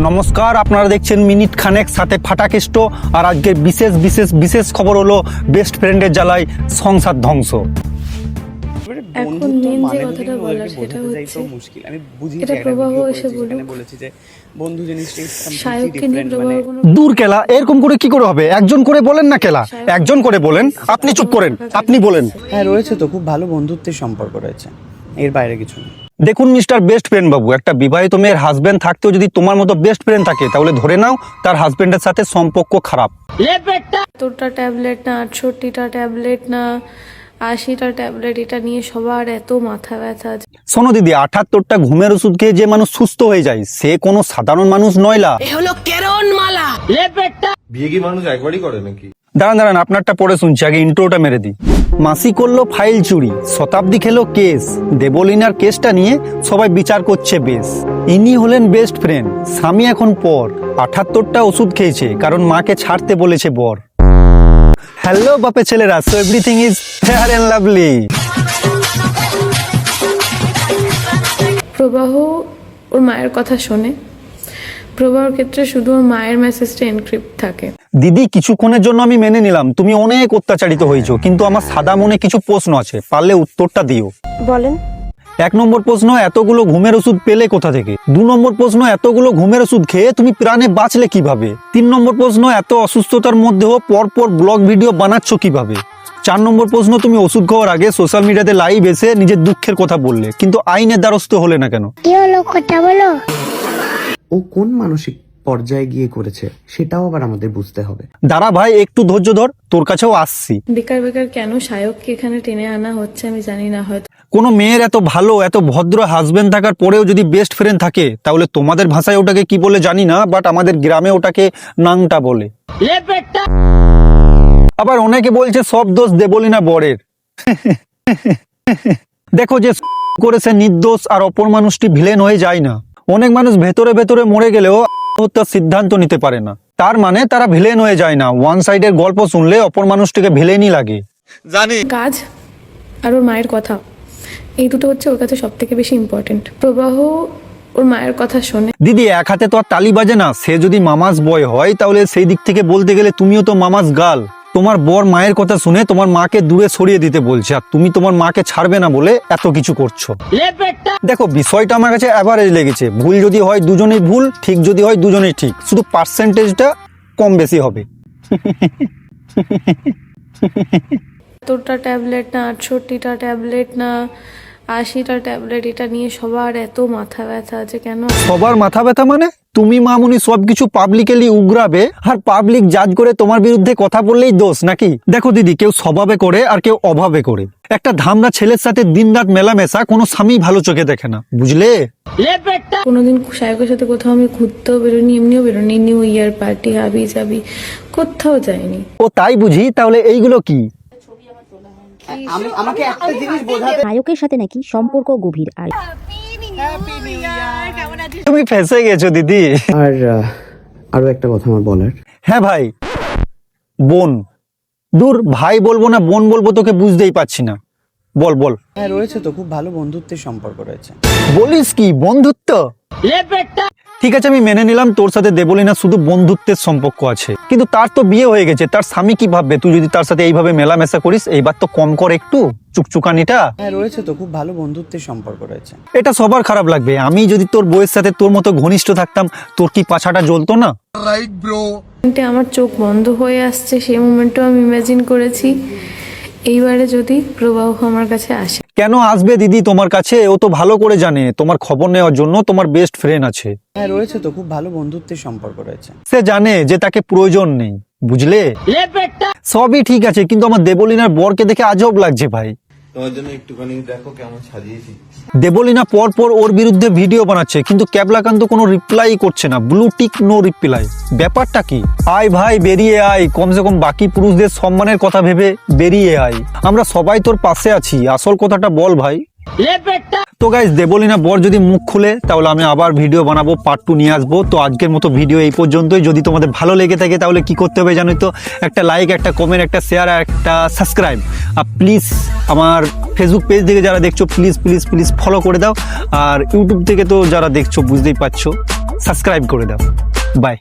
নমস্কার, আপনারা দেখছেন মিনিট খানেক সাথে ফাটাকেষ্ট। আর আজকের বিশেষ বিশেষ বিশেষ খবর হলো বেস্ট ফ্রেন্ডের জ্বালায় সংসার ধ্বংস। এখন মেন যে কথাটা বলার সেটা হচ্ছে এটা প্রবাহ এসে বলেছি যে বন্ধু জিনিসটা সায়ককে নিয়ে প্রবাহ কোনো দূর কেলা, এরকম করে কি করে হবে? একজন করে বলেন না কেলা, একজন করে বলেন। আপনি চুপ করেন, আপনি বলেন। হ্যাঁ রয়েছে তো, খুব ভালো বন্ধুত্বের সম্পর্ক রয়েছে, এর বাইরে কিছু নেই। দেখুন মিস্টার বেস্ট ফ্রেন্ড বাবু, একটা বিবাহিত মেয়ের হাজবেন্ড থাকতেও যদি তোমার মতো বেস্ট ফ্রেন্ড থাকে তাহলে ধরে নাও তার হাজবেন্ডের সাথে সম্পর্ক খারাপ। 70টা ট্যাবলেট না 68টা ট্যাবলেট না 80টা ট্যাবলেট, এটা নিয়ে সবার এত মাথা ব্যথা। শোনো দিদি, 78টা ঘুমের ওষুধ খেয়ে যে মানুষ সুস্থ হয়ে যায় সে কোনো সাধারণ মানুষ নয়লা। বিয়ে কি মানুষ একবারই করে নাকি? দাঁড়ান দাঁড়ান, আপনারটা পড়ে শুনছি, আগে ইন্ট্রোটা মেরে দিই। মাসি করলো ফাইল চুরি, শতাব্দী খেলো কেস, দেবলিনার কেসটা নিয়ে সবাই বিচার করছে বেশ। ইনি হলেন বেস্ট ফ্রেন্ড, স্বামী এখন পর, 78টা ওষুধ খেয়েছে কারণ মাকে ছাড়তে বলেছে বর। হ্যালো বাপে ছেলেরা, so everything is fair and lovely. প্রবাহ ওর মায়ের কথা শোনে, প্রবাহর ক্ষেত্রে শুধু ওর মায়ের মেসেজটা এনক্রিপ্ট থাকে। দিদি, কিছুক্ষণের জন্য আমি মেনে নিলাম তুমি অনেক অত্যাচারিত হয়েছো, কিন্তু আমার সাদা মনে কিছু প্রশ্ন আছে, পারলে উত্তরটা দিও। বলেন। 1 নম্বর প্রশ্ন, এতগুলো ঘুমের ওষুধ পেলে কোথা থেকে? 2 নম্বর প্রশ্ন, এতগুলো ঘুমের ওষুধ খেয়ে তুমি প্রাণে বাঁচলে কিভাবে? 3 নম্বর প্রশ্ন, এত অসুস্থতার মধ্যেও পরপর ব্লগ ভিডিও বানাচ্ছ কিভাবে? 4 নম্বর প্রশ্ন, তুমি ওষুধ খাওয়ার আগে সোশ্যাল মিডিয়াতে লাইভ এসে নিজের দুঃখের কথা বললে, কিন্তু আইনের দ্বারস্থ হলে না কেন? কি হলো, কথা বলো। ও কোন মানসিক পর্যায়ে গিয়ে করেছে সেটাও আবার আমাদের বুঝতে হবে। দাঁড়া ভাই, একটু ধৈর্য ধর, তোর কাছেও আসছি। বেকার বেকার কেন সায়ককে এখানে টেনে আনা হচ্ছে আমি জানি না। হয়তো কোনো মেয়ের এত ভালো এত ভদ্র হাজবেন্ড থাকার পরেও যদি বেস্ট ফ্রেন্ড থাকে তাহলে তোমাদের ভাষায় ওটাকে কি বলে জানি না, বাট আমাদের গ্রামে ওটাকে নাংটা বলে। আবার অনেকে বলছে সব দোষ দেবলিনা বরের। দেখো, যে করেছে নির্দোষ আর অপর মানুষটি ভিলেন হয়ে যায় না। অনেক মানুষ ভেতরে ভেতরে মরে গেলেও আত্মহত্যার সিদ্ধান্ত নিতে পারে না, তার মানে তারা ভিলেন হয়ে যায় না। ওয়ান সাইডের গল্প শুনলে অপর মানুষটিকে ভিলেনই লাগে। কাজ আর ওর মায়ের কথা, এই দুটো হচ্ছে ওর কাছে সব থেকে বেশি ইম্পর্টেন্ট। প্রবাহ ওর মায়ের কথা শোনে। দিদি, এক হাতে তো আর তালি বাজে না, সে যদি মামাস বয় হয় তাহলে সেই দিক থেকে বলতে গেলে তুমিও তো মামাস গার্ল। তোমার বর মায়ের কথা শুনে তোমার মাকে দূরে সরিয়ে দিতে বলছে, আর তুমি তোমার মাকে ছাড়বে না বলে এত কিছু করছো। দেখো, বিষয়টা আমার কাছে অ্যাভারেজ লেগেছে। ভুল যদি হয় দুজনেই ভুল, ঠিক যদি হয় দুজনেই ঠিক, শুধু পার্সেন্টেজটা কম বেশি হবে। 70টা ট্যাবলেট না 68টা ট্যাবলেট না 80টা ট্যাবলেট, এটা নিয়ে সবার এত মাথা ব্যথা আছে কেন? সবার মাথা ব্যথা মানে? তুমি মামুনি সবকিছু পাবলিকলি উগরাবে আর পাবলিক জাজ করে তোমার বিরুদ্ধে কথা বললেই দোষ নাকি? দেখো দিদি, কেউ স্বভাবে করে আর কেউ অভাবে করে। একটা ধামরা ছেলের সাথে দিনরাত মেলামেশা কোনো স্বামী ভালো চোখে দেখে না, বুঝলে? কোনোদিন সায়কের সাথে কোথাও আমি ঘুরতেও বেরোনি, এমনিও বেরোনি, নিউ ইয়ার পার্টি হাবি যাবি কোথাও যাইনি। ও তাই বুঝি, তাহলে এইগুলো কি? আমাকে একটা জিনিস বোঝাতে, নায়কের সাথে নাকি সম্পর্ক গভীর। আর তুমি ফেঁসে গেছো দিদি। আর আরো একটা কথা আমার বলার। হ্যাঁ ভাই, বোন। দূর, ভাই বলবো না বোন বলবো, তোকে বুঝতেই পারছি না। বল বল। হ্যাঁ রয়েছে তো, খুব ভালো বন্ধুত্বের সম্পর্ক রয়েছে। বলিস কি, বন্ধুত্ব? ঠিক আছে, আমি মেনে নিলাম তোর সাথে দেবলিনা শুধু বন্ধুত্বের সম্পর্ক আছে, কিন্তু তার তো বিয়ে হয়ে গেছে, তার স্বামী কি ভাববে তুই যদি তার সাথে এইভাবে মেলামেশা করিস? এইবার তো কম কর একটু চুকচুকানিটা। হ্যাঁ রয়েছে তো, খুব ভালো বন্ধুত্বের সম্পর্ক রয়েছে। এটা সবার খারাপ লাগবে। আমি যদি তোর বউয়ের সাথে তোর মতো ঘনিষ্ঠ থাকতাম, তোর কি পাছাটা জ্বলতো না? আমার চোখ বন্ধ হয়ে আসছে, সেই মোমেন্টও আমি ইমাজিন করেছি এইবারে যদি প্রবাহ আমার কাছে আসে। কেন আসবে দিদি তোমার কাছে? ও তো ভালো করে জানে তোমার খবর নেওয়ার জন্য তোমার বেস্ট ফ্রেন্ড আছে। হ্যাঁ রয়েছে তো, খুব ভালো বন্ধুত্বের সম্পর্ক রয়েছে। সে জানে যে তাকে প্রয়োজন নেই, বুঝলে? সবই ঠিক আছে, কিন্তু আমার দেবলিনার বরকে দেখে আজব লাগছে ভাই। তোমার জন্য একটুখানি দেখো কেমন সাজিয়েছি। দেবলিনা পর পর ওর বিরুদ্ধে ভিডিও বানাচ্ছে, কিন্তু ক্যাবলাকান্ত কোনো রিপ্লাই করছে না, ব্লু টিক নো রিপ্লাই। ব্যাপারটা কি? আয় ভাই, বেরিয়ে আয়, কমসে কম বাকি পুরুষদের সম্মানের কথা ভেবে বেরিয়ে আয়। আমরা সবাই তোর পাশে আছি, আসল কথাটা বল ভাই। তো গাইস, দেবলিনা বর যদি মুখ খুলে তাহলে আমি আবার ভিডিও বানাবো, পার্ট 2 নিয়ে আসবো। তো আজকের মতো ভিডিও এই পর্যন্তই। যদি তোমাদের ভালো লেগে থাকে তাহলে কি করতে হবে জানো তো? একটা লাইক, একটা কমেন্ট, একটা শেয়ার আর একটা সাবস্ক্রাইব। আর প্লিজ আমার ফেসবুক পেজ থেকে যারা দেখছো প্লিজ প্লিজ প্লিজ ফলো করে দাও। আর ইউটিউব থেকে তো যারা দেখছো বুঝতেই পারছো। সাবস্ক্রাইব করে দাও। বাই।